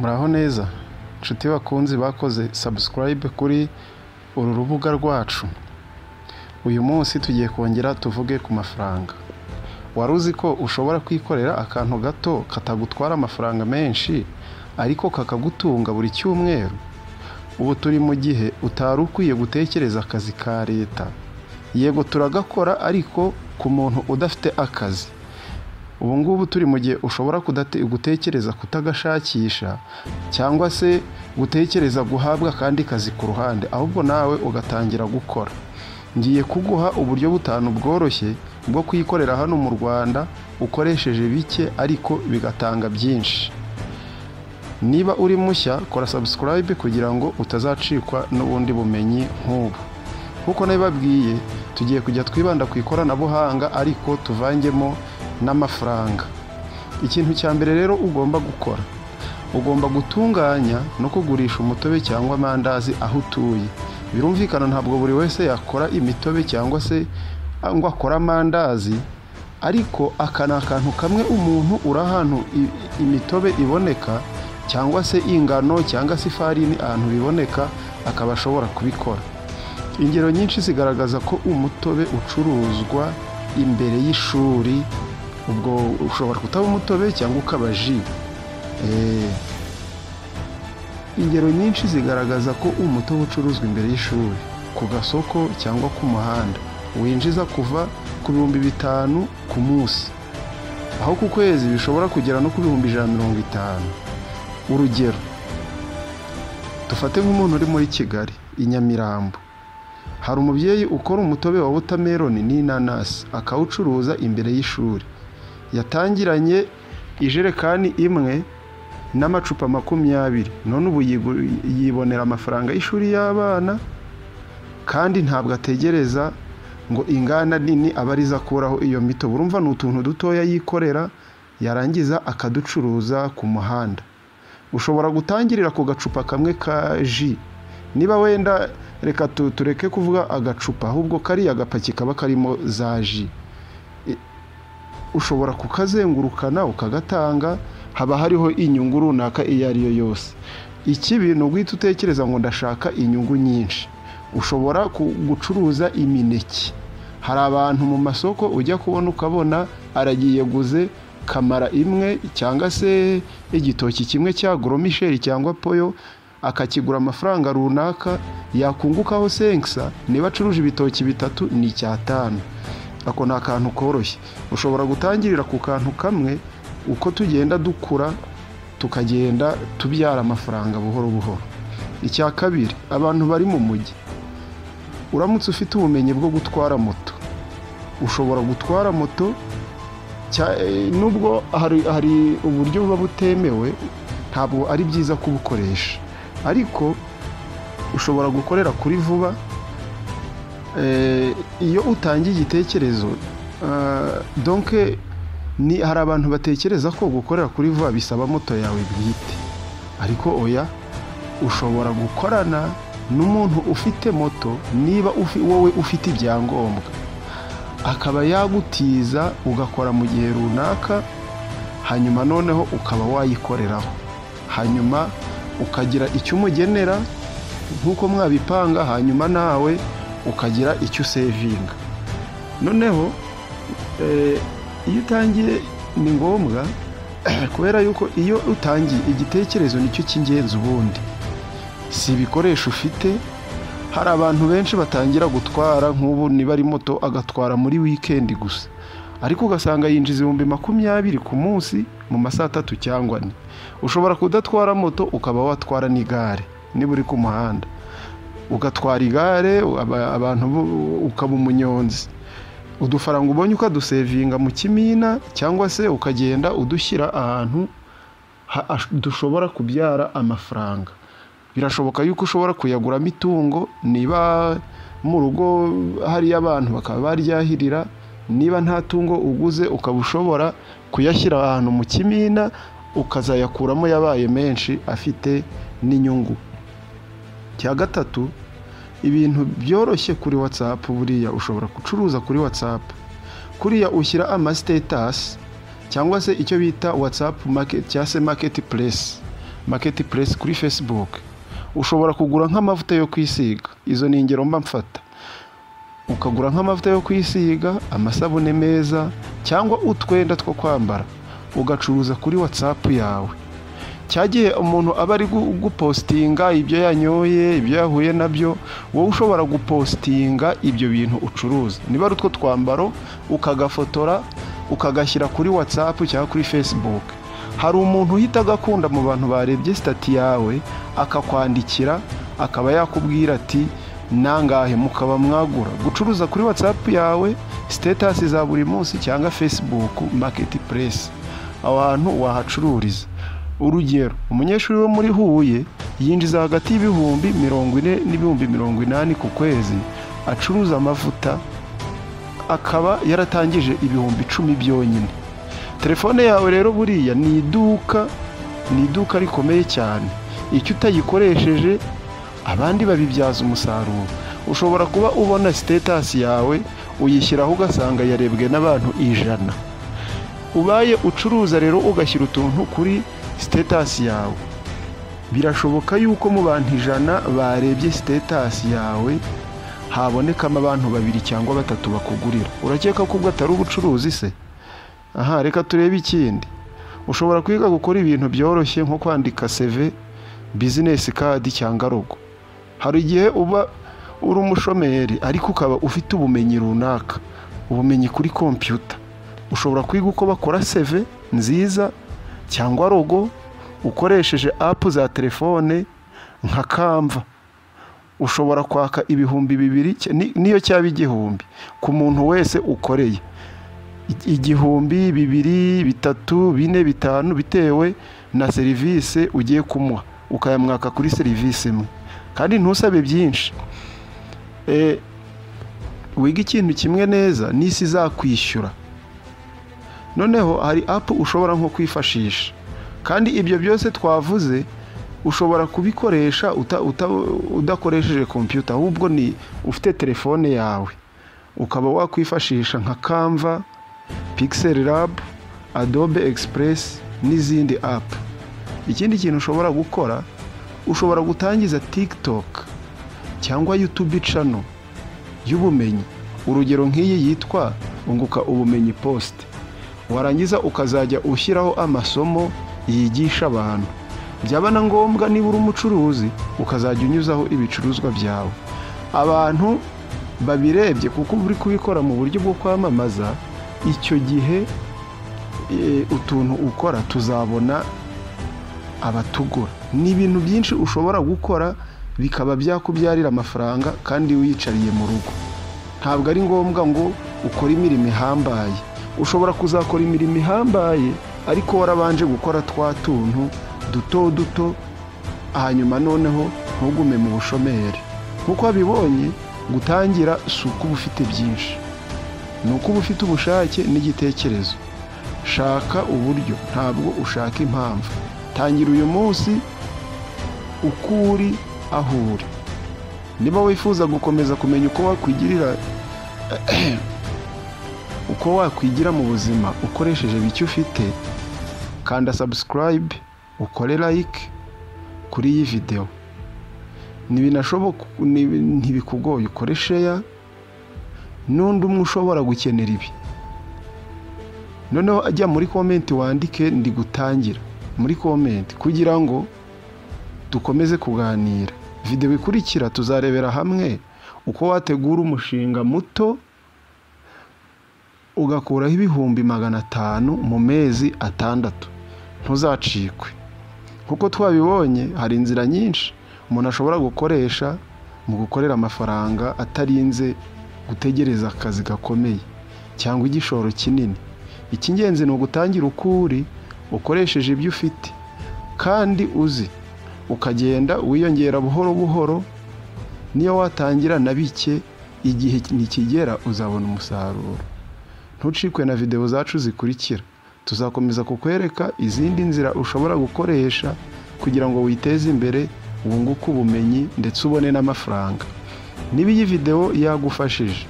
Muraho neza nshuti bakunzi bakoze subscribe kuri uru rubuga rwacu. Uyu munsi tugiye kongera tuvuge ku mafaranga. Wari uzi ko ushobora kwikorera akantu gato katagutwara amafaranga menshi ariko kakagutunga buri cyumweru? Ubu turi mu gihe utari ukwiye gutekereza akazi ka leta. Yego turagakora ariko ku muntu udafite akazi. Ubu ngubu turi mu gihe ushobora gutekereza kutagashakisha cyangwa se gutekereza guhabwa kandi kazi ku ruhande, ahubwo nawe ugatangira gukora. Ngiye kuguha uburyo butanu bworoshye bwo kwikorera hano mu Rwanda ukoresheje bike ariko bigatanga byinshi. Niba uri mushya kora subscribe kugira ngo utazacikwa n'ubundi bumenyi nk'ubu. Nkuko nabibabwiye tugiye kujya twibanda ku ikoranabuhanga ariko tuvangemo n'amafaranga. Ikintu cya mbere rero ugomba gukora, ugomba gutunganya no kugurisha umutobe cyangwa amandazi aho utuye. Birumvikana ntabwo buri wese yakora imitobe cyangwa se ngo akora amandazi, ariko aka ni akantu kamwe umuntu uri ahantu imitobe iboneka cyangwa se ingano cyangwa se ifarini ahantu biboneka akaba ashobora kubikora. Ingero nyinshi zigaragaza ko umutobe ucuruzwa imbere y'ishuri. Ubwo ushobora kutaba umutobe cyangwa ukaba ji. Ingero nyinshi zigaragaza ko umutobe ucuruzwa imbere y'ishuri, ku gasoko cyangwa ku muhanda, winjiza kuva ku 5,000 ku munsi, aho ku kwezi bishobora kugera no ku 150. Urugero, dufate nk'umuntu uri muri Kigali i Nyamirambo. Hari umubyeyi ukora umutobe wa watermelon n'inanasi akawucuruza imbere y'ishuri. Yatangiranye ijerekani imwe n'amacupa 20, none ubu yibonera amafaranga y'ishuri y'abana, kandi ntabwo ategereza ngo ingana nini abariza kuraho iyo mitobe. Urumva ni utuntu dutoya yikorera yarangiza akaducuruza ku muhanda. Ushobora gutangirira ku gacupa kamwe ka ji. Niba wenda reka tureke kuvuga agacupa, ahubwo kari agapaki kaba karimo za ji, ushobora kukazengurukana ukagatanga. Haba hariho inyungu runaka iyo ari yo yose. Ikibi ni uguhita utekereza ngo ndashaka inyungu nyinshi. Ushobora gucuruza imineke. Hari abantu mu masoko ujya kubona ukabona aragiye guze kamara imwe cyangwa se igitoki kimwe cya Gromisheri cyangwa Poyo, akakigura amafaranga runaka, yakungukaho senksa. Niba acuruje ibitoki 3 ni 5. Ako ni akantu koroshye. Ushobora gutangirira ku kantu kamwe, uko tugenda dukura tukagenda tubyara amafaranga buhoro buhoro. Icya kabiri, abantu bari mu mujyi, uramutse ufite ubumenyi bwo gutwara moto, ushobora gutwara moto. Nubwo hari uburyo buba butemewe, ntabwo ari byiza kubukoresha, ariko ushobora gukorera kuri vuba. Iyo utangiye igitekerezo, donc hari abantu batekereza ko gukorera kuri vuba bisaba moto yawe bwite, ariko oya, ushobora gukorana n'umuntu ufite moto. Niba wowe ufite ibyangombwa, akaba yagutiza ugakora mu gihe runaka, hanyuma noneho ukaba wayikoreraho, hanyuma ukagira icyo umugenera nk'uko mwabipanga, hanyuma nawe ukagira icyo usevinga. Noneho iyo utangiye ni ngombwa, kubera yuko iyo utangiye igitekerezo nicyo cy'ingenzi. Ubundi si ibikoresho ufite. Hari abantu benshi batangira gutwara nk'ubu, niba ari moto agatwara muri weekend gusa, ariko ugasanga yinjiza 20,000 ku munsi mu masaha 3 cyangwa 4. Ushobora kudatwara moto ukaba watwara n'igare. Niba uri ku muhanda ugatwara igare, abantu ukaba umunyonzi, udufaranga ubonye ukadusevinga mu kimina, cyangwa se ukagenda udushyira ahantu dushobora kubyara amafaranga. Birashoboka yuko ushobora kuyaguramo itungo. Niba mu rugo hari abantu bakaba baryahirira, niba nta tungo uguze ukaba ushobora kuyashyira ahantu mu kimina, ukazayakuramo yabaye menshi afite n'inyungu. Cya gatatu, ibintu byoroshye kuri WhatsApp. Buriya ushobora gucuruza kuri WhatsApp. Kuriya ushyira ama status cyangwa se icyo bita WhatsApp market cyangwa se marketplace. marketplace kuri Facebook. Ushobora kugura nk'amavuta yo kwisiga, izo ni ingero mba mfata. Ukagura nk'amavuta yo kwisiga, amasabune meza cyangwa utwenda two kwambara, ugacuruza kuri WhatsApp yawe. Cyagiye umuntu aba ari gupostinga ibyo yanyoye, ibyo yahuye nabyo, wowe ushobora gupostinga ibyo bintu ucuruza. Niba ari utwo twambaro ukagafotora ukagashyira kuri WhatsApp cyangwa kuri Facebook. Hari umuntu uhita agakunda mu bantu barebye stati yawe, akakwandikira akaba yakubwira ati nangahe, mukaba mwagura. Gucuruza kuri WhatsApp yawe, status za buri munsi cyangwa Facebook marketplace, abantu wahacururiza. Urugero, umunyeshuri wo muri Huye yinjiza hagati y'ibihumbi 40 n'ibihumbi 80 ku kwezi, acuruza amavuta, akaba yaratangije ibihumbi 10 byonyine. Telefone yawe rero buriya ni iduka rikomeye cyane. Icyo utayikoresheje abandi babibyaza umusaruro. Ushobora kuba ubona status yawe uyishyiraho ugasanga yarebwe n'abantu 100. Ubaye ucuruza rero ugashyira utuntu kuri status yawe, birashoboka yuko mu bantu 100 barebye status yawe habonekamo abantu 2 cyangwa 3 bakugurira. Urakeka ko ubwo atari ubucuruzi se? Aha, reka turebe ikindi. Ushobora kwiga gukora ibintu byoroshye nko kwandika CV, business card cyangwa logo. Hari igihe uba uri umushomeri ariko ukaba ufite ubumenyi runaka, ubumenyi kuri computer. Ushobora kwiga uko bakora CV nziza cyangwa logo ukoresheje app za telefone nka Canva. Ushobora kwaka ibihumbi 2 niyo cyaba igihumbi ku muntu wese ukoreye. 1,000, 2,000, 3, 4, 5 bitewe na serivisi ugiye kumuha, ukayamwaka kuri serivisi imwe kandi ntusabe byinshi. Wiga ikintu kimwe neza n'isi zakwishyura. Noneho hari app ushobora nko kwifashisha, kandi ibyo byose twavuze ushobora kubikoresha udakoresheje computer, ahubwo ni ufite telefone yawe ukaba wakwifashisha nka Canva, Pixel Lab, Adobe Express n'izindi app. Ikindi kintu ushobora gukora, ushobora gutangiza TikTok cyangwa YouTube channel y'ubumenyi. Urugero nk'iyi yitwa Unguka Ubumenyi Post. Warangiza ukazajya ushyiraho amasomo yigisha abantu. Byaba na ngombwa niba uri umucuruzi ukazajya unyuzaho ibicuruzwa byawe. Abantu babirebye kuko uri kubikora mu buryo bwo kwamamaza, icyo gihe utuntu ukora tuzabona abatugura. Ni ibintu byinshi ushobora gukora bikaba byakubyarira amafaranga kandi wiyicariye mu rugo. Ntabwo ari ngombwa ngo ukore imirimo ihambaye. Ushobora kuzakora imirimo ihambaye ariko warabanje gukora twa tuntu duto, hanyuma noneho ntugume mu bushomeri. Nkuko wabibonye, gutangira si uko uba ufite byinshi, ni uko uba ufite ubushake n'igitekerezo. Shaka uburyo, ntabwo ushaka impamvu. Tangira uyu munsi uko uri aho uri. Niba wifuza gukomeza kumenya uko wakwigira mu buzima ukoresheje bicyo ufite, kanda subscribe, ukore like kuri iyi video. Nibinashoboka ntibikugoye, ukore share n'undi umwe ushobora gukenera ibi. Noneho ajya muri comment wandike ndi gutangira muri comment kugira ngo dukomeze kuganira. Video ikurikira tuzarebera hamwe uko wategura umushinga muto ugakuraho ibihumbi 500 mu mezi 6. Ntuzacikwe. Kuko twabibonye hari inzira nyinshi umuntu ashobora gukoresha mu gukorera amafaranga atarinze gutegereza akazi gakomeye cyangwa igishoro kinini. Ikingenzi ni ugutangira ukuri ukoresheje ibyo ufite kandi uzi, ukagenda wiyongera buhoro buhoro. Niyo watangira na bike, igihe nikigera uzabona umusaruro. Ntucikwe na video zacu zikurikira. Tuzakomeza kukwereka izindi nzira ushobora gukoresha kugira ngo witeze imbere, wunguke ubumenyi ndetse ubone n'amafaranga. Niba iyi video yagufashije,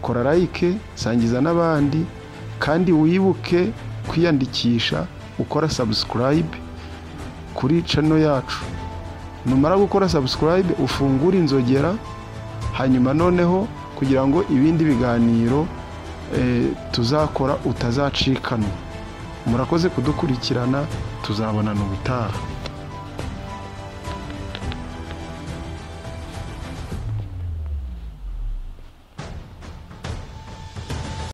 kora like, sangiza n'abandi, kandi wibuke kwiyandikisha ukora subscribe kuri channel yacu. Numara gukora subscribe ufungura inzogera, hanyuma noneho kugira ngo ibindi biganiro tuzakora utazacikanwa. Murakoze kudukurikirana, tuzabonana ubutaha.